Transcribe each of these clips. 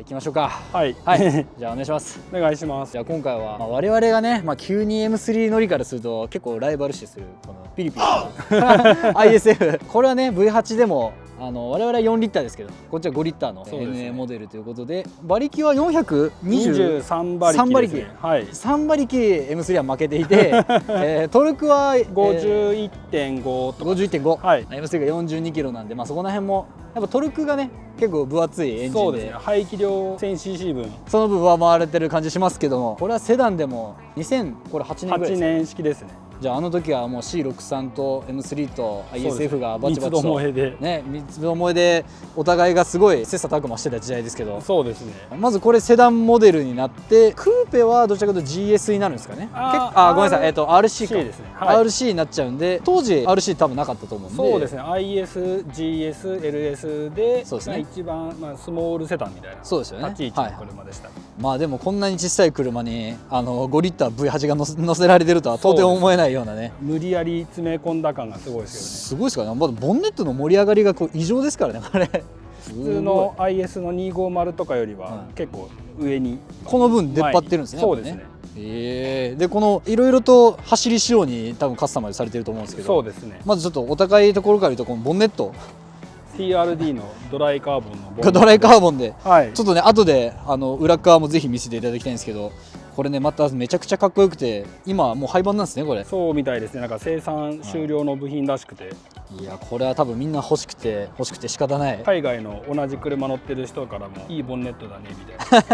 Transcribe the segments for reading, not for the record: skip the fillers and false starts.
きましょうか。はい、はい、じゃあお願いします。お願いします。じゃあ今回は、我々がね、急に M3 乗りからすると結構ライバル視するこのピリピリのISF これはね V8 でも我々は4リッターですけど、こっちは5リッターの NA モデルということで、馬力は423馬力ですね。はい、3馬力 M3 は負けていて、トルクは 51.5 とか 51.5、はい、M3 が42キロなんで、そこら辺もやっぱトルクがね結構分厚いエンジンで、そうですね、排気量 1000cc 分その分上回れてる感じしますけども、これはセダンでも2008年ぐらいです8年式ですね。じゃあ時はもう C63 と M3 と ISF がバチバチと三つどもえでね、三つどもえでお互いがすごい切磋琢磨してた時代ですけど、そうですね。まずこれセダンモデルになって、クーペはどちらかというと GS になるんですかね。ごめんなさい、RC か、ですね、はい、RC になっちゃうんで、当時 RC 多分なかったと思うんで、そうですね、IS、GS、LS で、そうですね、一番、スモールセダンみたいなそうですよね、立ち位置の車でした、でもこんなに小さい車に5リッター V8 が乗せられてるとは到底思えないようなね、無理やり詰め込んだ感がすごいですよね。すごいですからね、ボンネットの盛り上がりが異常ですからね、これ。普通の IS の250とかよりは結構上に、この分出っ張ってるんですね。そうですね。でこのいろいろと走り仕様に多分カスタマイズされてると思うんですけど、そうですね。まずちょっとお高いところから言うと、このボンネット TRD のドライカーボンのドライカーボンで、はい、ちょっとね後で裏側もぜひ見せていただきたいんですけど、これねまためちゃくちゃかっこよくて、今もう廃盤なんですねこれ。そうみたいですね。なんか生産終了の部品らしくて、いやこれは多分みんな欲しくて仕方ない。海外の同じ車乗ってる人からもいいボンネットだねみ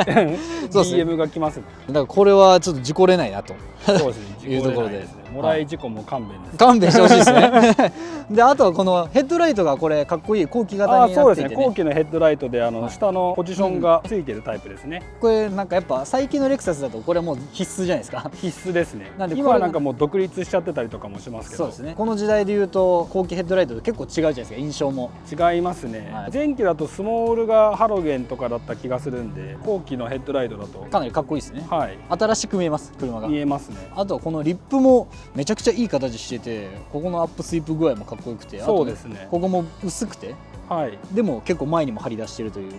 たいなDM が来ますね。だからこれはちょっと事故れないなとそうですね、いうところで、もらい事故も勘弁です。勘弁してほしいですね。であとはこのヘッドライトがこれかっこいい後期型になっていて、ね、そうですね、後期のヘッドライトで下のポジションがついてるタイプですね。これなんかやっぱ最近のレクサスだとこれはもう必須じゃないですか。必須ですね。なんで今はなんかもう独立しちゃってたりとかもしますけど、そうですね、この時代でいうと後期ヘッドライトと結構違うじゃないですか、印象も違いますね、前期だとスモールがハロゲンとかだった気がするんで、後期のヘッドライトだとかなりかっこいいですね。はい、新しく見えます、車が見えますね。あとはこのリップもめちゃくちゃいい形してて、ここのアップスイープ具合もかっこよくて、そうですね、ここも薄くて、はい、でも結構前にも張り出してるという。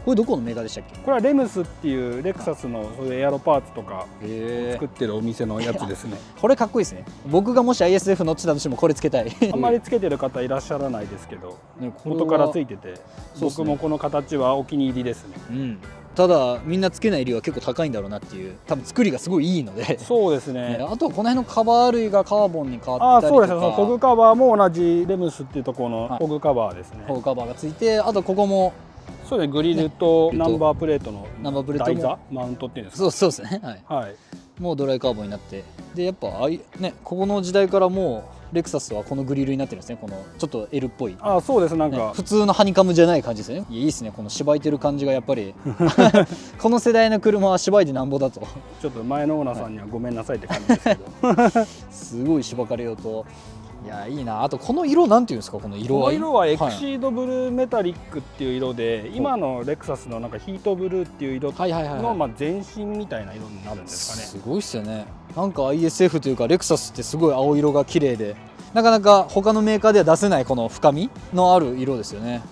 これどこのメーカーでしたっけ？これはレムスっていうレクサスのそういうエアロパーツとか作ってるお店のやつですね。これかっこいいですね。僕がもし ISF 乗ってたとしてもこれつけたい。あんまりつけてる方いらっしゃらないですけど、元からついてて、僕もこの形はお気に入りですね。ただみんなつけない理由は結構高いんだろうなっていう、多分作りがすごいいいので。そうですね。あとはこの辺のカバー類がカーボンに変わったりとか、そうですね、そのフォグカバーも同じレムスっていうところのフォグカバーですね。フォグカバーがついて、あとここもそうですね、グリルとナンバープレートの台座マウントっていうんですか。そうですね、はい、もうドライカーボンになって、でやっぱね、ここの時代からもうレクサスはこのグリルになってるんですね。このちょっと L っぽい。そうです、なんか、普通のハニカムじゃない感じですね。いいですね、このしばいてる感じがやっぱりこの世代の車はしばいてなんぼだと。ちょっと前のオーナーさんにはごめんなさいって感じですけどすごいしばかれようと。いやいいな。あとこの色なんていうんですか、この色は。この色はエクシードブルーメタリックっていう色で、今のレクサスのなんかヒートブルーっていう色の前身みたいな色になるんですかね。すごいっすよね。なんか ISF というかレクサスってすごい青色が綺麗で、なかなか他のメーカーでは出せないこの深みのある色ですよね。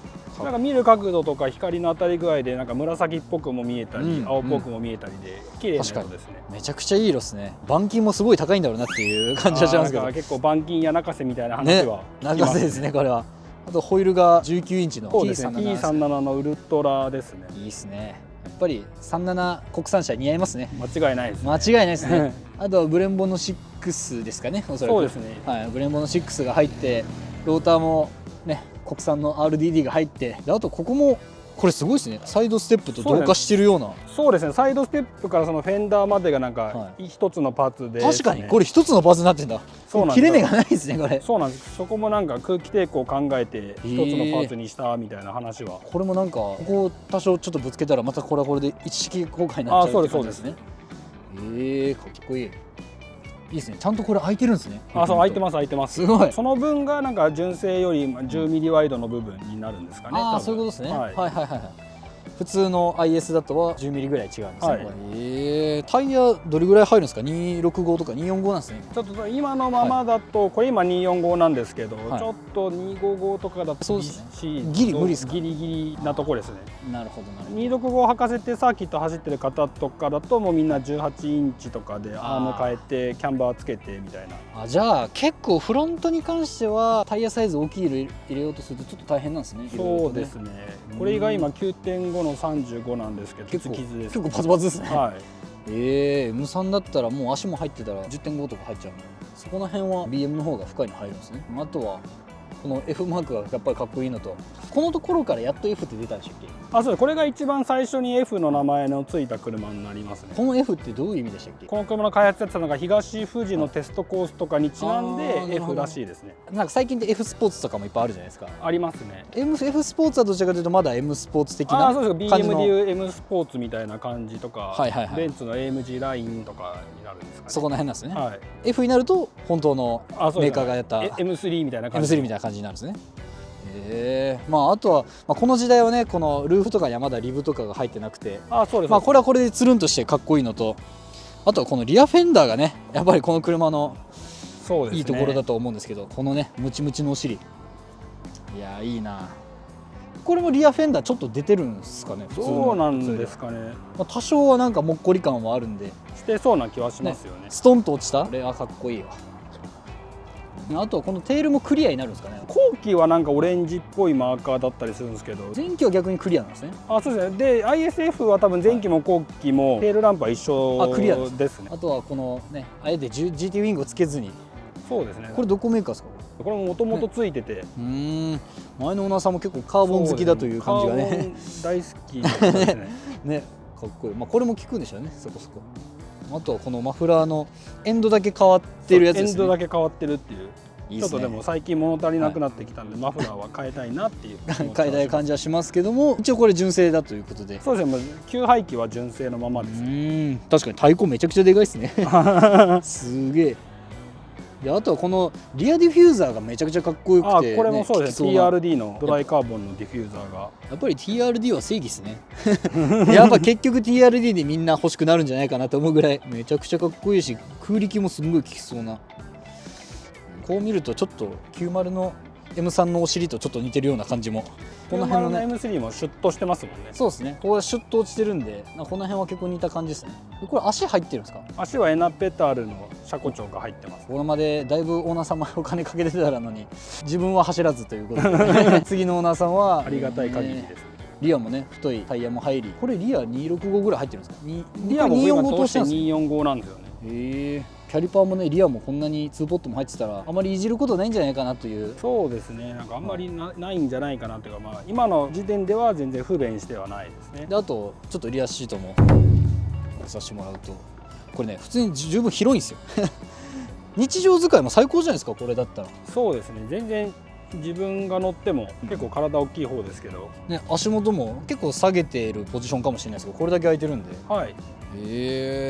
なんか見る角度とか光の当たり具合でなんか紫っぽくも見えたり、青っぽくも見えたりで綺麗な色ですね。めちゃくちゃいい色ですね。板金もすごい高いんだろうなっていう感じはしますけど、結構板金や中瀬みたいな話は中瀬ですねこれは。あとホイールが19インチの T37 のウルトラですね。いいですね。やっぱり37国産車似合いますね。間違いないですね。間違いないですね。あとはブレンボの6ですかね、おそらく。そうですね、はい、ブレンボの6が入って、ローターもね国産の RDD が入って、であとここもこれすごいですね、サイドステップと同化してるような。そうですね、サイドステップからそのフェンダーまでがなんか一つのパーツで、確かにこれ一つのパーツになってんだ。切れ目がないですねこれ。そうなんです。そこもなんか空気抵抗を考えて一つのパーツにしたみたいな話は。これもなんかここを多少ちょっとぶつけたらまたこれはこれで一式公開になっちゃうって感じですね。かっこいい。いいですね。ちゃんとこれ開いてるんですね。そう、開いてます、開いてます。すごい。その分がなんか純正より10ミリワイドの部分になるんですかね。そういうことですね。はいはいはい。普通の IS だとは10ミリぐらい違うんですね、はい、タイヤどれぐらい入るんですか？265とか245なんですね。ちょっと今のままだと、これ今245なんですけど、はい、ちょっと255とかだとそうですね、ギリ無理ですか？ギリギリなところですね。なるほどなるほど。265を履かせてサーキット走ってる方とかだともうみんな18インチとかでアーム変えてキャンバーつけてみたいな。じゃあ結構フロントに関してはタイヤサイズ大きい入れようとするとちょっと大変なんですね。そうですね。これが今 9.5 の35なんですけど、結構傷です。結構パツパツですね。はい。M3 だったらもう足も入ってたら 10.5 とか入っちゃうので、そこの辺は BM の方が深いの入るんですね。あとはこの F マークがやっぱりかっこいいのと、このところからやっと F って出たんでしたっけ？そうです。これが一番最初に F の名前のついた車になりますね。この F ってどういう意味でしたっけ？この車の開発やってたのが東富士のテストコースとかにちなんで F らしいですね。なんか最近って F スポーツとかもいっぱいあるじゃないですか。ありますね。F スポーツはどちらかというとまだ M スポーツ的なそうです。BM でいう M スポーツみたいな感じとか、ベンツの AMG ラインとかになるんですかね。そこの辺なんですね。はい、F になると本当のメーカーがやった M3 みたいな感じ。M3 みたいな感じになるんですね。あとは、この時代はね、このルーフとかにはまだリブとかが入ってなくて、そうです。これはこれでつるんとしてかっこいいのと、あとはこのリアフェンダーがね、やっぱりこの車のいいところだと思うんですけど、このねムチムチのお尻、いやいいな。これもリアフェンダーちょっと出てるんですかね？そうなんですかね。多少はなんかもっこり感はあるんで、してそうな気はしますよね。ストンと落ちた、これはかっこいいわ。あとはこのテールもクリアになるんですかね？後期はなんかオレンジっぽいマーカーだったりするんですけど、前期は逆にクリアなんですね。そうですね。で ISF は多分前期も後期もテールランプは一緒クリアですね。あとはこのね、あえて GT ウィングをつけずに。そうですね。これどこメーカーですか？これもともとついてて、前のオーナーさんも結構カーボン好きだという感じがね。カーボン大好きですね。ね、かっこいい。これも効くんでしょうね、そこそこ。あとはこのマフラーのエンドだけ変わってるやつですね。エンドだけ変わってるっていう。いいですね。ちょっとでも最近物足りなくなってきたんで、マフラーは変えたいなっていう変えたい感じはしますけども、一応これ純正だということで。そうですね。給排気は純正のままです。確かに太鼓めちゃくちゃでかいですね。すげえ。であとはこのリアディフューザーがめちゃくちゃかっこよくて、これもそうです。TRD のドライカーボンのディフューザーがやっぱり TRD は正義ですね。やっぱ結局 TRD でみんな欲しくなるんじゃないかなと思うぐらいめちゃくちゃかっこいいし、空力もすんごい効きそうな。こう見るとちょっと90の M3 のお尻とちょっと似てるような感じも。この辺の M3 もシュッとしてますもんね。そうですね。ここがシュッと落ちてるんで、この辺は結構似た感じですね。これ足入ってるんですか？足はエナペタルの車庫長が入ってます。これまでだいぶオーナー様お金かけてたのに自分は走らずということで、次のオーナーさんはありがたい限りです。リアもね、太いタイヤも入り、これリア265ぐらい入ってるんですか？リアも245通して245なんですよね。キャリパーもね、リアもこんなに2ポットも入ってたらあまりいじることないんじゃないかなという。そうですね。なんかあんまりないんじゃないかなというか、今の時点では全然不便してはないですね。であとちょっとリアシートもさせてもらうと、これね普通に十分広いんですよ。日常使いも最高じゃないですか、これだったら。そうですね。全然自分が乗っても結構体大きい方ですけど、足元も結構下げているポジションかもしれないですけど、これだけ空いてるんで。はい。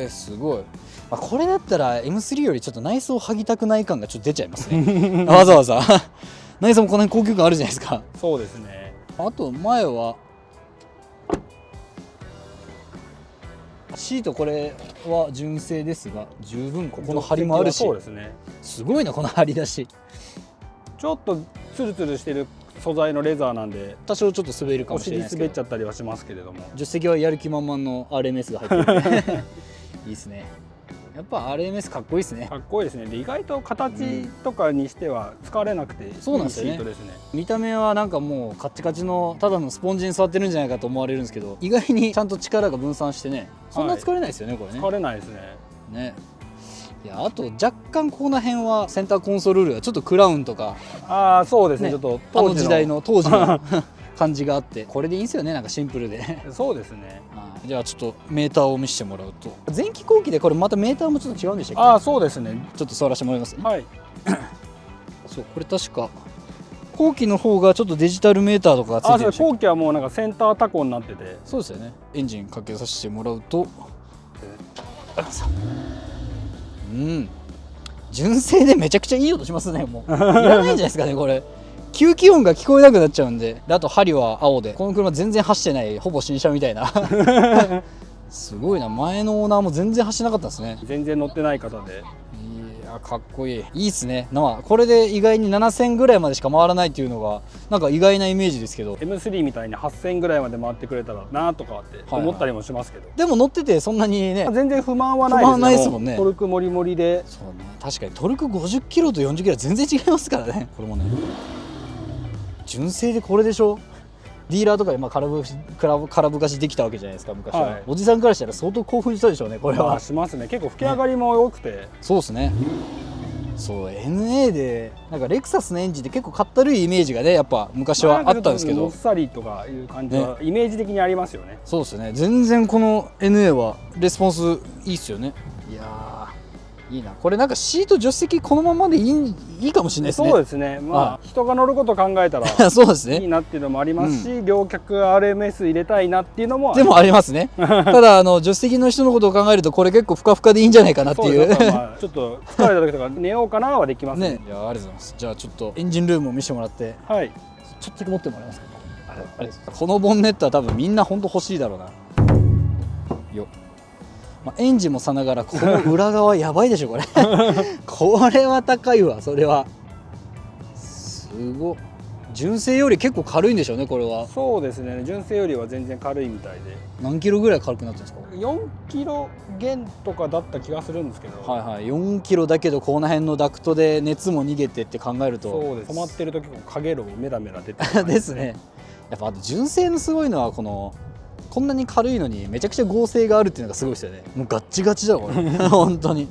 すごい。これだったら M3 よりちょっと内装剥ぎたくない感がちょっと出ちゃいますね。わざわざ内装もこの辺高級感あるじゃないですか。そうですね。あと前はシート、これは純正ですが十分ここの張りもあるし。そうですね。すごいなこの張り出し。ちょっとツルツルしてる素材のレザーなんで多少ちょっと滑るかもしれないですけど、お尻滑っちゃったりはしますけれども、助手席はやる気満々の RMS が入ってるんでいいですね。やっぱ RMS かっこいいですね。かっこいいですね。で意外と形とかにしては使われなくていいシートですね。見た目はなんかもうカッチカチのただのスポンジに座ってるんじゃないかと思われるんですけど、意外にちゃんと力が分散してね、そんな疲れないですよね、これね。疲れないですね。いや、あと若干この辺はセンターコンソールはちょっとクラウンとか、そうですね。ちょっとあの時代の当時の感じがあって、これでいいんですよね、なんかシンプルで。そうですね。じゃあちょっとメーターを見せてもらうと、前期後期でこれまたメーターもちょっと違うんでしたっけ？そうですね。ちょっと触らせてもらいますね。はい。そう、これ確か後期の方がちょっとデジタルメーターとかがついてる。後期はもうなんかセンタータコになってて。そうですよね。エンジンかけさせてもらうと、純正でめちゃくちゃいい音しますね。もういらないんじゃないですかね、これ。吸気音が聞こえなくなっちゃうんで、あと針は青で、この車全然走ってない、ほぼ新車みたいなすごいな。前のオーナーも全然走らなかったんですね。全然乗ってない方で。いやかっこいい。いいっすね。これで意外に7000ぐらいまでしか回らないっていうのがなんか意外なイメージですけど、 M3 みたいに8000ぐらいまで回ってくれたらなとかって思ったりもしますけど、でも乗っててそんなにね全然不満はないですね。不満ないですもんね。トルクもりもりで。そうね、確かにトルク50キロと40キロは全然違いますからね。これもね、純正でこれでしょ。ディーラーとかで空ぶかしできたわけじゃないですか昔は、はい、おじさんからしたら相当興奮したでしょうねこれは。しますね。結構吹き上がりも良くて、そうですね。そう NA でなんかレクサスのエンジンって結構かったるいイメージがねやっぱ昔はあったんですけど、もっさりとかいう感じはイメージ的にありますよね。そうですね。全然この NA はレスポンスいいっすよね。いやーいいな。これなんかシート助手席このままでいいかもしれないですね。そうですね。まあ人が乗ることを考えたらそうですね。いいなっていうのもありますし、両脚 RMS 入れたいなっていうのもでもありますね。ただ助手席の人のことを考えるとこれ結構ふかふかでいいんじゃないかなっていう。まあちょっと疲れた時とか寝ようかなはできますね。いやありがとうございます。じゃあちょっとエンジンルームを見せてもらって、はい、ちょっとだけ持ってもらえますか。このボンネットは多分みんな本当欲しいだろうな。よっ。エンジンもさながらこの裏側やばいでしょこれこれは高いわ。それはすごい。純正より結構軽いんでしょうねこれは。そうですね。純正よりは全然軽いみたいで。何キロぐらい軽くなってるんですか。4キロ減とかだった気がするんですけど、はいはい、4キロだけどこの辺のダクトで熱も逃げてって考えると、そうです。止まってる時も影炉メラメラ出てるですね。やっぱあと純正のすごいのはこんなに軽いのにめちゃくちゃ剛性があるっていうのがすごいですよね。もうガッチガチだこれ本当に。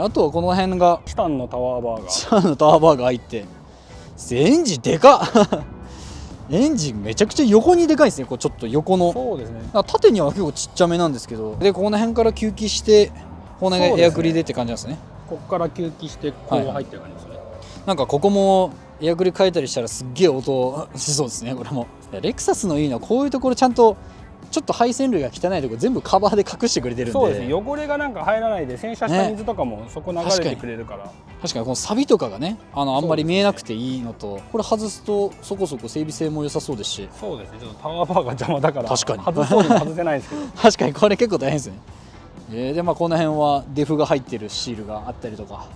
あとはこの辺がチタンのタワーバーが入って、エンジンでかっエンジンめちゃくちゃ横にでかいですね。こうちょっと横の。そうですね。縦には結構ちっちゃめなんですけど、でこの辺から吸気してこの辺がエアクリでって感じなんですね。ここから吸気してこう入ってる感じですね。なんかここもエアクリ変えたりしたらすっげえ音しそうですねこれも。レクサスのいいのはこういうところちゃんとちょっと配線類が汚いところ全部カバーで隠してくれてるんで。そうですね。汚れがなんか入らないで洗車した水とかもそこ流れてくれるから、確かにこのサビとかがねあんまり見えなくていいのと、これ外すとそこそこ整備性も良さそうですし。そうですね。ちょっとタワーバーが邪魔だから確かに外そうにも外せないですけど確かにこれ結構大変ですね。でこの辺はデフが入ってるシールがあったりとか。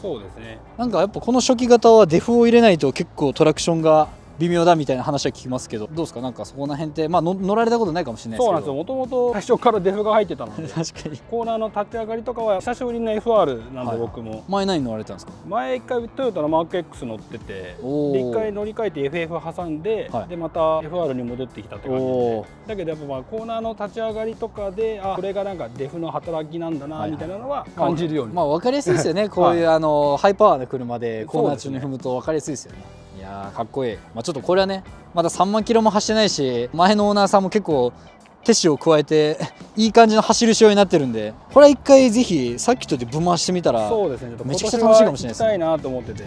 そうですね。なんかやっぱこの初期型はデフを入れないと結構トラクションが微妙だみたいな話は聞きますけど、どうですか。なんかそこら辺って乗られたことないかもしれないですけど。そうなんですよ。もともと最初からデフが入ってたので確かにコーナーの立ち上がりとかは久しぶりの FR なんで、僕も前何乗られたんですか。前一回トヨタのマーク X 乗ってて、で一回乗り換えて FF 挟んで、でまた FR に戻ってきたって感じで、だけどやっぱコーナーの立ち上がりとかでこれがなんかデフの働きなんだなみたいなのは感じるように。分かりやすいですよねこういうハイパワーな車でコーナー中に踏むと分かりやすいですよね。いやーかっこいい。ちょっとこれはねまだ3万キロも走ってないし、前のオーナーさんも結構手塩を加えていい感じの走る仕様になってるんで、これは一回ぜひサーキットでぶ回してみたらそうですね。めちゃくちゃ楽しいかもしれないですね。行きたいなと思ってて、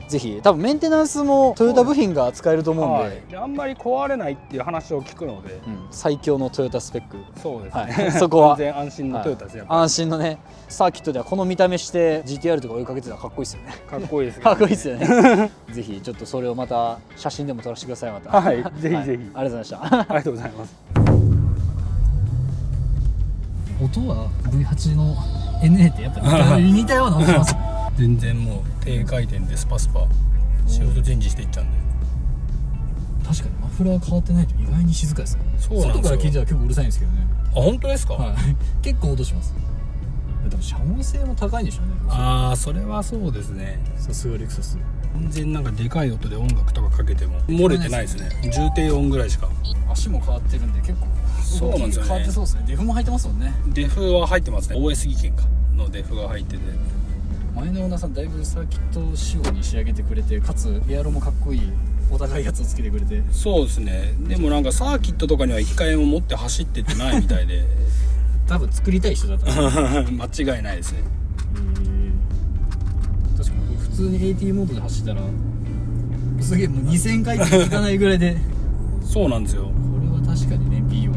ぜひ多分メンテナンスもトヨタ部品が使えると思うんで、あんまり壊れないっていう話を聞くので、最強のトヨタスペック。そうですね。そこは安全安心のトヨタですね。安心のねサーキットではこの見た目して GTR とか追いかけてたらかっこいいですよね。かっこいいです。かっこいいですよね。ぜひちょっとそれをまた写真でも撮らせてください。またはいぜひぜひ、ありがとうございました。ありがとうございます。音は V8 の NA ってやっぱ似たような音します。全然もう低回転でスパスパ仕事チェンジしていっちゃうんで。確かにマフラー変わってないと意外に静かですね。そうなんですよ。外から聞いては結構うるさいんですけどね。本当ですか。結構音します。でも遮音性も高いんでしょうね。それはそうですね。さすがレクサス。全然なんかでかい音で音楽とかかけても漏れてないですね。重低音ぐらいしか。足も変わってるんで結構そうなんですよね。変わってそうですね。デフも入ってますもんね。デフは入ってますね。 OS 技研かのデフが入ってて、前のオーナーさんだいぶサーキット仕様に仕上げてくれて、かつエアロもかっこいいお高いやつをつけてくれて。そうですね。でもなんかサーキットとかには控えを持って走ってってないみたいで多分作りたい人だった間違いないですね。確かに普通に AT モードで走ったらすげえもう2000回転いかないぐらいでそうなんですよ。これは確かにね B は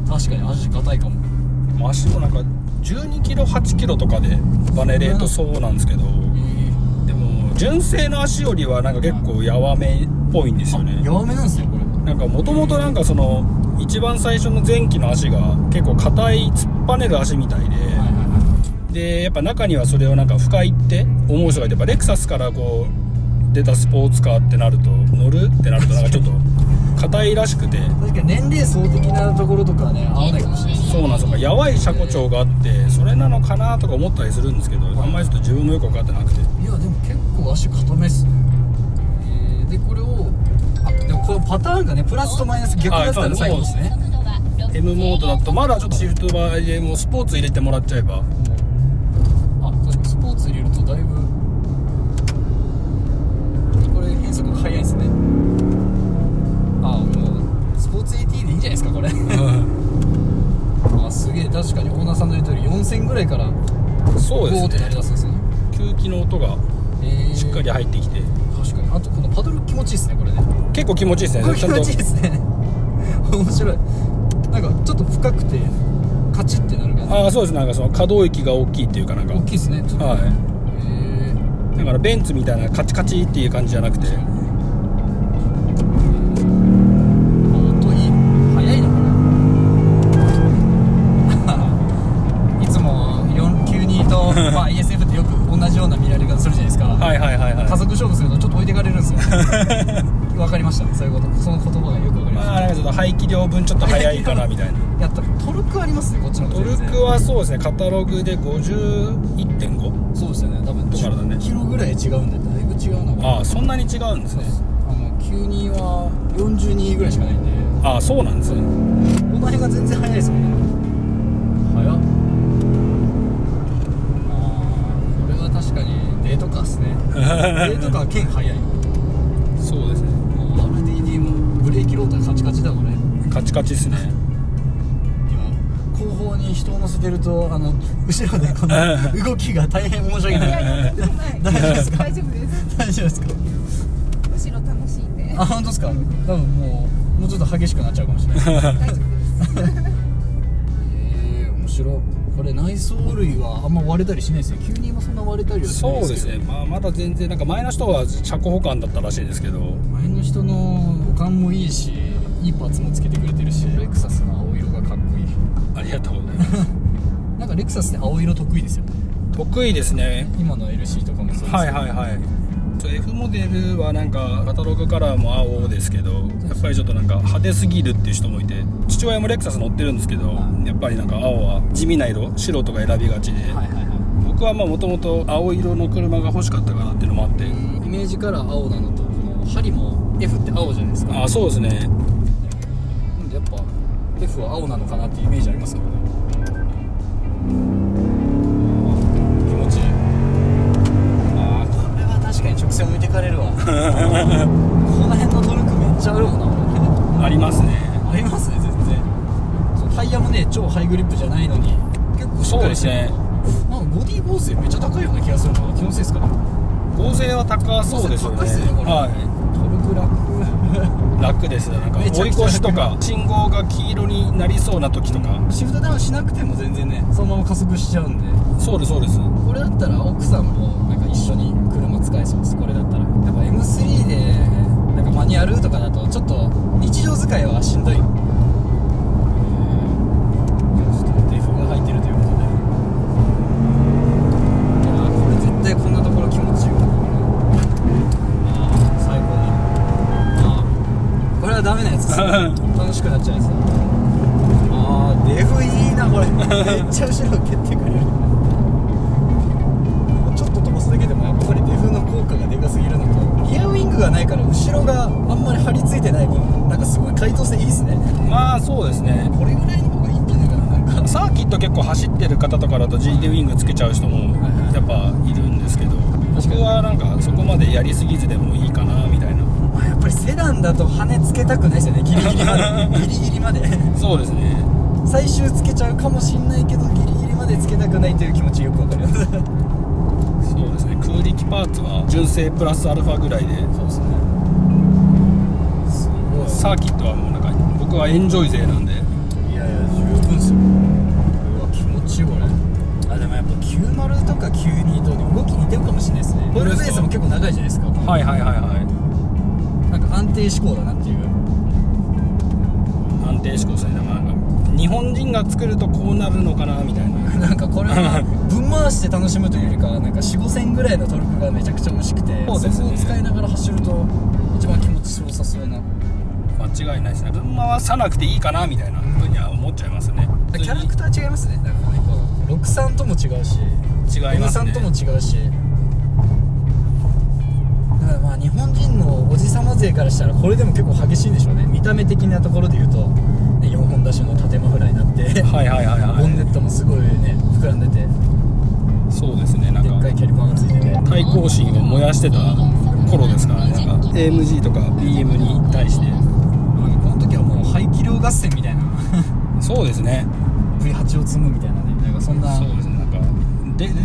確かに足硬いかも。足もなんか12キロ8キロとかでバネレートそうなんですけど、でも純正の足よりはなんか結構やわめっぽいんですよね。やわめなんですねこれ。なんかもともとなんかその一番最初の前期の足が結構硬い突っぱねる足みたいで、でやっぱ中にはそれをなんか深いって思う人がいて、やっぱレクサスからこう出たスポーツカーってなると乗るってなるとなんかちょっと硬いらしくて、確かに年齢層的なところとかはね合わないかもしれないです。そうなんですよ。やわい車庫長があってそれなのかなとか思ったりするんですけど、あんまりちょっと自分もよく分かってなくて。いやでも結構足固めっすね。でこれをでもこのパターンがねプラスとマイナス逆だったら最後ですね。 M モードだとまだちょっとシフトバーでもうスポーツ入れてもらっちゃえば、あ確かにスポーツ入れるとだいぶこれ変速が速いですね。もうスポーツ AT でいいんじゃないですかこれすげえ。確かにオーナーさんの言う通り4000ぐらいからそうですね、ゴーってなりだすんですよね。吸気の音がしっかり入ってきて、確かに。あとこのパドル気持ちいいですねこれね。結構気持ちいいですね。これ気持ちいいですね面白い。なんかちょっと深くてカチッてなる感じ。そうです。なんかその可動域が大きいっていうかなんか大きいですねちょっと。はい。だからベンツみたいなカチカチっていう感じじゃなくて、音いい。速いなこれいつも492と、ESF ってよく同じような見られ方するじゃないですか。はいはいはいはい。加速勝負するとちょっと置いてかれるんですよわかりました。そういうこと、その言葉がよくわかりました。なんかちょっと排気量分ちょっと速いかなみたいな。やったトルクありますねこっちの方トルクはそうですね、カタログで 51.5？ そうですよね。多分だからだね10キロぐらい違うんでだいぶ違うなこれ。そんなに違うんですね。92は42ぐらいしかないんで。そうなんですね。この辺が全然速いですもんね。速っ。これは確かにデートカーっすねデートカー兼速い。そうですね。RDD もブレーキローターカチカチだこれ。カチカチですね。今後方に人を乗せてると後ろでこの動きが大変面白いな大丈夫ですか？大丈夫です。大丈夫ですか？後ろ楽しいんで。本当ですか？多分もうちょっと激しくなっちゃうかもしれない大丈夫です。面白い。これ内装類はあんま割れたりしないですよ。急にもそんな割れたりはしないですけど。そうですね。まだ全然なんか前の人は車庫保管だったらしいですけど、前の人の保管もいいしいいパーツもつけてくれてるし、レクサスの青色がかっこいい。ありがとうございますなんかレクサスって青色得意ですよね。得意ですね。今の LC とかもそうですけど。はいはいはい。F モデルはなんかカタログカラーも青ですけど、やっぱりちょっとなんか派手すぎるっていう人もいて、父親もレクサス乗ってるんですけど、やっぱりなんか青は地味な色、白とか選びがちで、僕はもともと青色の車が欲しかったからっていうのもあって、イメージカラー青なのと、この針も F って青じゃないですか。そうですね。なんでやっぱ F は青なのかなっていうイメージありますけどね。気持ちいい。これは確かに直線置いてかれるわこの辺のトルクめっちゃあるもんなありますね。ありますね全然。タイヤもね超ハイグリップじゃないのに結構しっかりしてる。なんかボディ剛性めっちゃ高いような気がするのが気のせいですかね。剛性は高そうですよね。高いっすねこれ。トルク楽楽ですね。なんかめちゃくちゃ追い越しとか信号が黄色になりそうな時とか、シフトダウンしなくても全然ねそのまま加速しちゃうんで。そうですそうです。これだったら奥さんもなんか一緒に車使えそうです。これだったらやっぱ M3 でなんかマニュアルとかだとちょっと日常使いはしんどい。ちょっとデフが入ってるということで、これ絶対こんなところ気持ちいいわ。最高だ。これはダメなやつです楽しくなっちゃうやつだ。デフいいなこれめっちゃ後ろ蹴ってくれるちょっと飛ばすだけでもやっぱりデフの効果がでかすぎるのと、リアウィングがないから後ろがあんまり張り付いてない分なんかすごい回答性いいですね。そうですね。これぐらいの方がいいんじゃないかな。なんかサーキット結構走ってる方とかだと GT ウィングつけちゃう人もやっぱいるんですけど、僕はなんかそこまでやりすぎずでもいいかなみたいな。やっぱりセダンだと羽つけたくないですよね。ギリギリまでギリギリまでそうですね。最終つけちゃうかもしんないけどギリギリまでつけたくないという気持ちよくわかりますそうですね。空力パーツは純正プラスアルファぐらいで、そうですね。すごい。サーキットはもうなんか僕はエンジョイ勢なんで。いやいや十分っすよ。うわ気持ちいいこれ。でもやっぱ90とか92と動き似てるかもしれないですね。ホイールベースも結構長いじゃないですか。はいはいはいはい。なんか安定志向だなっていう。安定志向ですね。なんか日本人が作るとこうなるのかなみたいな。なんかこれはぶん回して楽しむというよりかはなんか 4,5 千ぐらいのトルクがめちゃくちゃ欲しくて、そうですね、そこを使いながら走ると一番気持ちよさそうな。間違いないですね。ぶん回さなくていいかなみたいなふうには思っちゃいますね。キャラクター違いますね。なんかね、こう63とも違うし、違いますね。 M3 とも違うし、だからまあ日本人のおじさま勢からしたらこれでも結構激しいんでしょうね。見た目的なところで言うと、ね、4本ダッシュの縦マフラーになってはいはいはいはい。ボンネットもすごいね膨らんでて、そうですね。なんかでっかいキャリパーがついてて、対抗心を燃やしてた頃ですからね。なんか AMG とか BM に対して。この時はもう排気量合戦みたいなそうですね。 V8 を積むみたいなね、なんかそんな。そうですね。なんか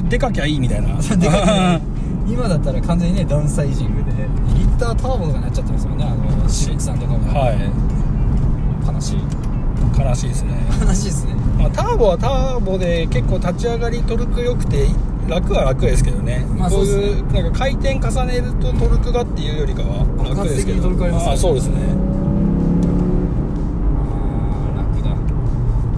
でかきゃいいみたいな。でかい今だったら完全にねダウンサイジングでリッターターボとかになっちゃってますもんね。CXさんとかも、はい。悲しい悲しいですね。悲しいですね。まあ、ターボはターボで結構立ち上がりトルク良くて楽は楽ですけどね、まあこうそうですね。いうなんか回転重ねるとトルクがっていうよりかは楽ですけど、爆発的にトルクありますね。あ、そうですね。楽だ。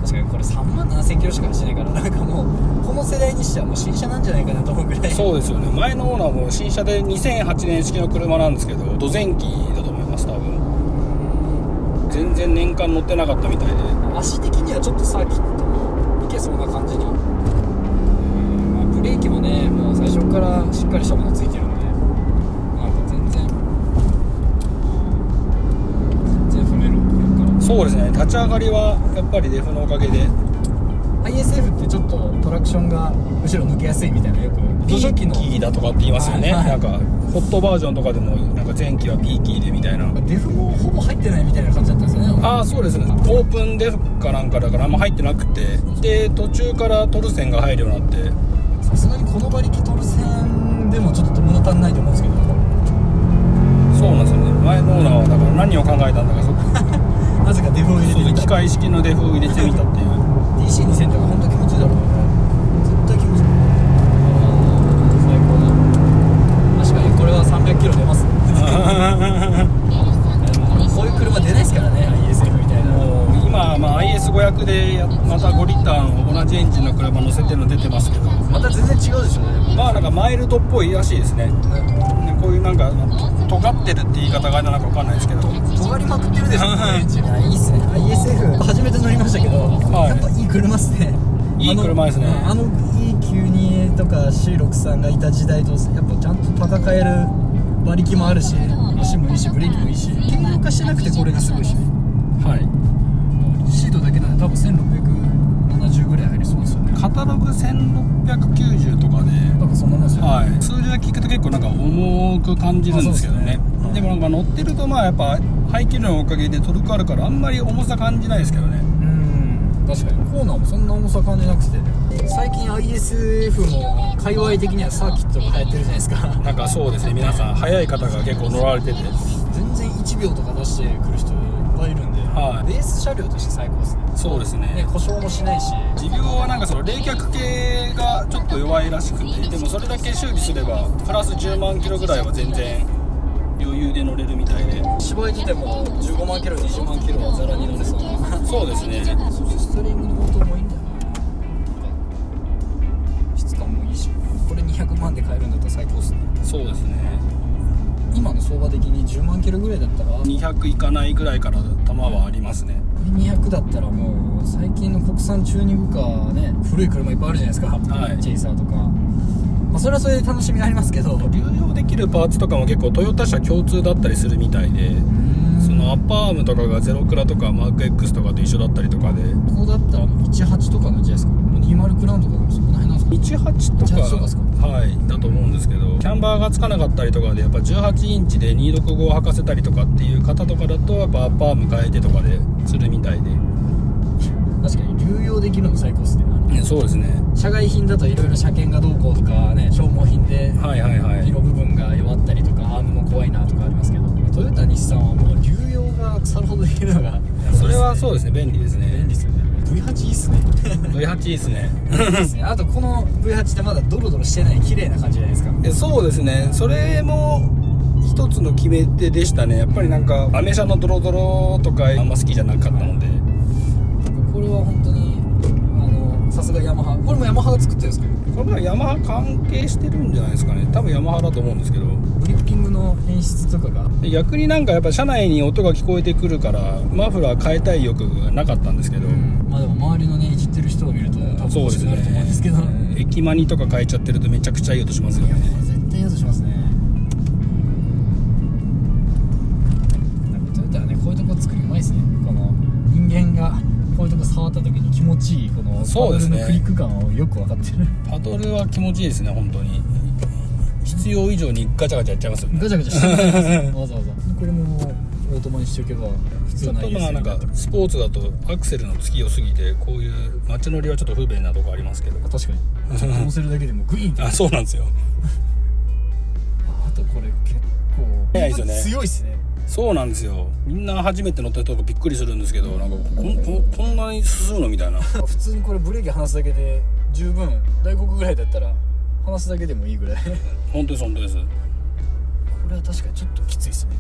確かにこれ37,000キロしか走れないから、なんかもうこの世代にしてはもう新車なんじゃないかなと思うぐらい。そうですよね。前のオーナーも新車で2008年式の車なんですけど、ド前期だと思います。多分全然年間乗ってなかったみたいで、足的にはちょっとサーキットいけそうな感じに、まあ、ブレーキもねもう最初からしっかりしたものついてるので、なんか全然踏めるから。そうですね。立ち上がりはやっぱりデフのおかげで ISF ってちょっとトラクションが後ろ抜けやすいみたいな、よくピーキーだとかって言いますよね、はいはい、なんかホットバージョンとかでもなんか前期はピーキーでみたいな。デフもほぼ入ってないみたいな感じだったんですよね。ああ、そうですね。オープンデフかなんかだからあんま入ってなくて、で途中からトルセンが入るようになって、さすがにこの馬力トルセンでもちょっと物足んないと思うんですけど。そうなんですよね。前のオーナーはだから何を考えたんだか、そなぜかデフを入れてみた。機械式のデフを入れてみたっていう。 DC2000 とか本当気持ちいいだろうね。絶対気持ちいい。最高だ。確かにこれは300キロ出ますね。こういう車出ないですからね、 ISF みたいな。もう今、まあ、IS500 でまた5リッターの同じエンジンの車乗せてるの出てますけど、また全然違うでしょうね。まあなんかマイルドっぽいらしいですね。ね、こういうなんか尖ってるって言い方がなんか分かんないですけど、尖りまくってるでしょいいっすね。 ISF 初めて乗りましたけど、はいやっぱいい車っすね。いい車ですね。E92A とか C63 がいた時代とやっぱちゃんと戦える馬力もあるし、足もいいしブレーキもいいし、軽量化してなくてこれがすごいしね。はい。シートだけなんで多分1670ぐらい入りそうですよね。カタログ1690とかで、なんかそんなもんですよね。はい、数字だけ聞くと結構なんか重く感じるんですけどね。でもなんか乗ってるとまあやっぱ排気量のおかげでトルクあるからあんまり重さ感じないですけどね。確かにコーナーもそんな重さ感じなくて、最近 ISF も界隈的にはサーキットが流行ってるじゃないですか。なんかそうですね、皆さん速い方が結構乗られてて、全然1秒とか出してくる人いっぱいいるんで、はい、レース車両として最高ですね。そうですね。故障もしないし、持病はなんかその冷却系がちょっと弱いらしくて、でもそれだけ修理すればプラス10万キロぐらいは全然余裕で乗れるみたいで、芝居出ても15万キロ20万キロはザラに乗れそうな。そうですね。そしてストリングの音もいいんだよな。質感もいいし、これ200万で買えるんだったら最高ですね。そうですね。今の相場的に10万キロぐらいだったら200いかないぐらいから玉はありますね。200だったらもう最近の国産チューニングカーね、古い車いっぱいあるじゃないですか、はい、チェイサーとか、まあ、それはそれで楽しみありますけど、流用できるパーツとかも結構トヨタ車共通だったりするみたいで、そのアッパーアームとかがゼロクラとかマーク X とかと一緒だったりとかで、ここだったら18とかなんじゃないですか。20クラウンとかもそこら辺なんですか。18とか18とかですか。はいだと思うんですけど、キャンバーがつかなかったりとかでやっぱ18インチで265を履かせたりとかっていう方とかだとやっぱアッパーアーム変えてとかでするみたいで、確かに流用できるの最高ですね。そうですね。社外品だといろいろ車検がどうこうとかね、消耗品ではいはいはい、色部分が弱ったりとかアームも怖いなとかありますけど、トヨタ日産はもう流用が腐るほどできるのがそれはそうですね、便利ですね。便利ですよね。V8 いいっすね。V8 いいですね。ですね。あとこの V8 ってまだドロドロしてない綺麗な感じじゃないですか。そうですね、それも一つの決め手でしたね。やっぱりなんかアメ車のドロドロとかあんま好きじゃなかったので、これは本当にさすがヤマハ。これもヤマハが作ってるんですけど、これはヤマハ関係してるんじゃないですかね。多分ヤマハだと思うんですけど、ブリッキングの演出とかが逆になんかやっぱ車内に音が聞こえてくるからマフラー変えたい欲がなかったんですけど、まあでも周りのねいじってる人を見ると多分欲しくなると思うんですけど、駅マニとか変えちゃってるとめちゃくちゃいい音しますよね。絶対いい音しますね。なんかトヨタはねこういうとこ作りうまいですね。この人間がこういうとこ触った時に気持ちいいこのパドルのクリック感をよく分かってる。パドルは気持ちいいですね本当に。必要以上にガチャガチャやっちゃいますよね。ガチャガチャしてるわざわざ。これもオートマにしておけば普通の ISL まあなんかスポーツだとアクセルのつき良すぎてこういう街乗りはちょっと不便なとこありますけど、確かにちょっと乗せるだけでもグイーンってあ、そうなんですよ。あとこれ結構速いですよね。強いっすね。そうなんですよ。みんな初めて乗った人がびっくりするんですけど、なんかこんなに進むのみたいな。普通にこれブレーキ離すだけで十分大黒ぐらいだったら離すだけでもいいぐらい本当です本当です。これは確かにちょっときついですね。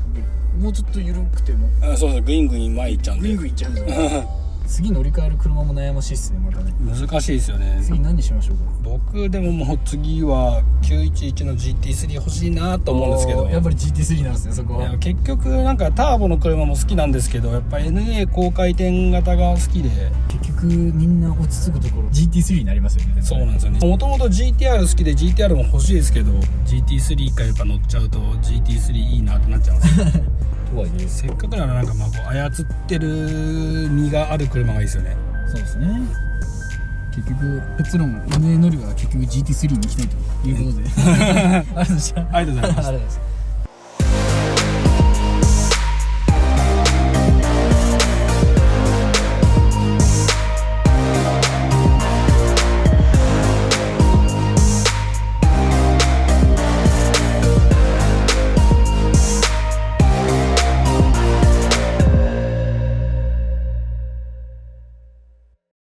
もうちょっと緩くてもあ、そうです。グイングイン前行っちゃうんで。グイングインいっちゃうんですよ次乗り換える車も悩ましいっすね。またね難しいですよね。次何にしましょうか。僕でももう次は911の GT3 欲しいなと思うんですけど、やっぱり GT3 なんですねそこは。結局なんかターボの車も好きなんですけど、やっぱ NA 高回転型が好きで、結局みんな落ち着くところ GT3 になりますよね。そうなんですよね。もともと GTR 好きで GTR も欲しいですけど GT3 かやっぱ乗っちゃうと GT3 いいなってなっちゃうんですよとはいえせっかくならなんかまあこう操ってる身がある車がいいですよね。そうですね。結局結論 NA 乗りは結局 GT3 に行きたいということでありがとうございました。ありがとうございます。ありがとうございます。